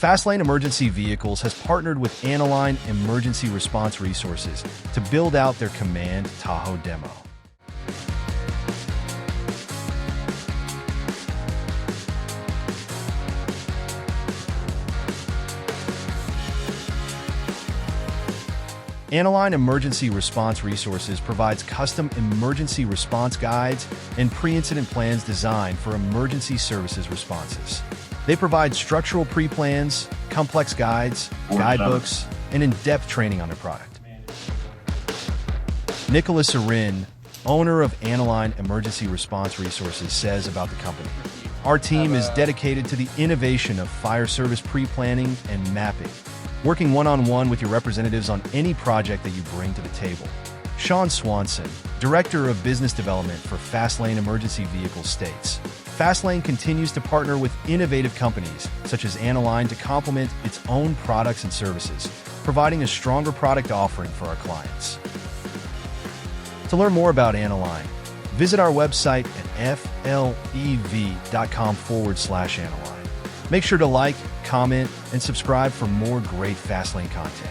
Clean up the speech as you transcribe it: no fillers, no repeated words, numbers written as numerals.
FastLane Emergency Vehicles has partnered with Aniline Emergency Response Resources to build out their Command Tahoe demo. Aniline Emergency Response Resources provides custom emergency response guides and pre-incident plans designed for emergency services responses. They provide structural pre-plans, complex guides, guidebooks, and in-depth training on their product. Nicholas Arin, owner of Aniline Emergency Response Resources, says about the company, "Our team is dedicated to the innovation of fire service pre-planning and mapping, working one-on-one with your representatives on any project that you bring to the table." Sean Swanson, Director of Business Development for FastLane Emergency Vehicles, states, "FastLane continues to partner with innovative companies such as Aniline to complement its own products and services, providing a stronger product offering for our clients." To learn more about Aniline, visit our website at flev.com/Aniline. Make sure to like, comment, and subscribe for more great FastLane content.